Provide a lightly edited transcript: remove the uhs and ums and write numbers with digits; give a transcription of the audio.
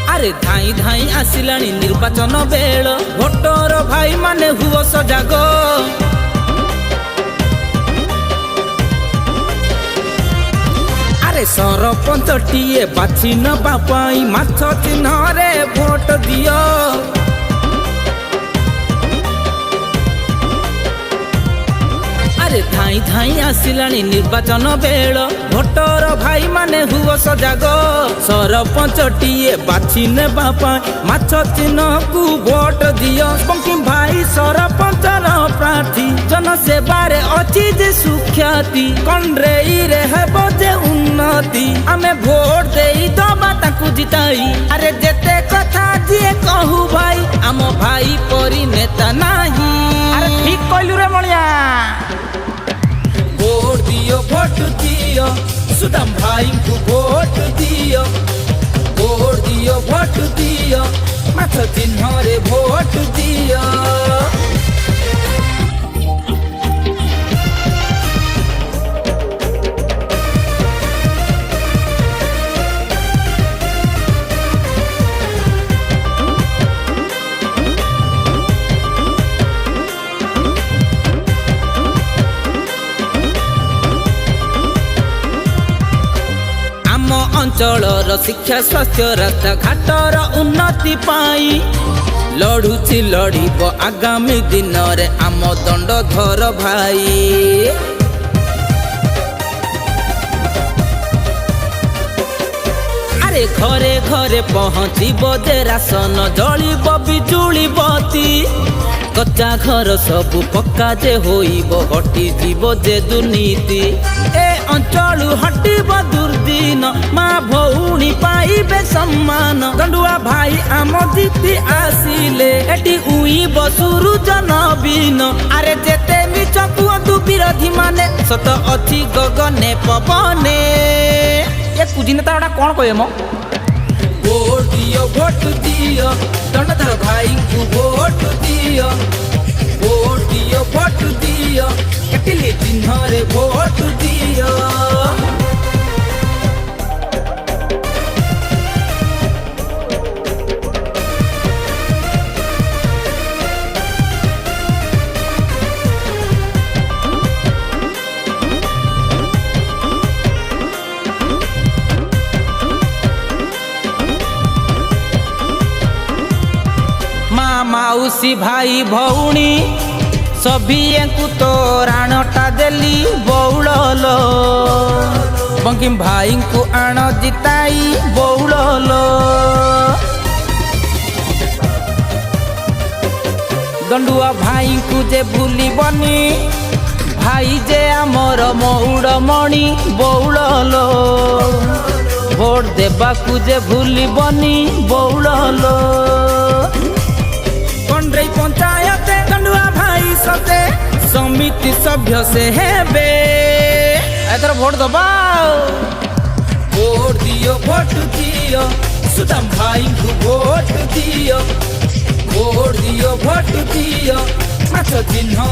अरे धाई धाई आसिलानी निर्वाचन बेल भोटर भाई माने हुओ सजाग। अरे सरपंच टीए बाछि नबा पाई माछ चिन्ह रे भोट दियो। अरे धाई धाई आसिलानी निर्वाचन बेल भोटर भाई माने हुओ सजाग। सरपंच टीए बाछि नेबा पाई माछ चिन्ह को भोट दियो। बंकिम भाई सरपंच प्रार्थी जनसेबारे अछि जे सुख्याति कंड्रेई रे हेबो जे उन्नति आमे भोट देई दबा ताकू जिताई। अरे जेते कथा जिए कहू भाई आम भाई परी नेता नाही। अरे ठीक कहलु रे मणिया। भोट दियो भोट दियो सुदाम भाई को भोट दियो। भोट दियो भोट दियो माथ चिन्ह रे भोट दियो। अंचलर शिक्षा स्वास्थ्य रास्ता घाटर उन्नति पाई लड़ुची लड़ब आगामी दिन रे आम दंडधर भाई। अरे घरे घरे पहुँचब जे राशन जलिब बिजुली बत्ती कच्चा घर सबु पक्का जे होइब हटी जीव जे दुर्नीति। ए अंचल हटिब दुर्दिन माँ भौणी पाइबे सम्मान। गंडुआ भाई आम जीती आसिले एटी उइब सूरज नवीन। अरे जेते मिछ कुहतु विरोधी माने सत अछि गगने पवने। ए कुजिनेता ओडा कोन कहे मो। भोट दियो भोट दियो दंडधर भाई को भोट दियो। भोट दियो भोट दियो कटिले चिन्ह रे भोट दियो। माउसी भाई भौणी सभी को तो राणटा देली बौड़लो। बंकिम भाई को आण जिताई बौड़लो। दंडुआ भाई को जे भूली बनी भाई जे आमर मौड़ मणि बौड़लो। भोट देबा को जे भूली बनी बौड़लो। कंड्रेई पंचायत गंडुआ भाई सते समिति सभ्य से हेबे एतर भोट दबा। भोट दियो भोट दियो सुदाम भाई को भोट दियो। भोट दियो भोट दियो माथ चिन्ह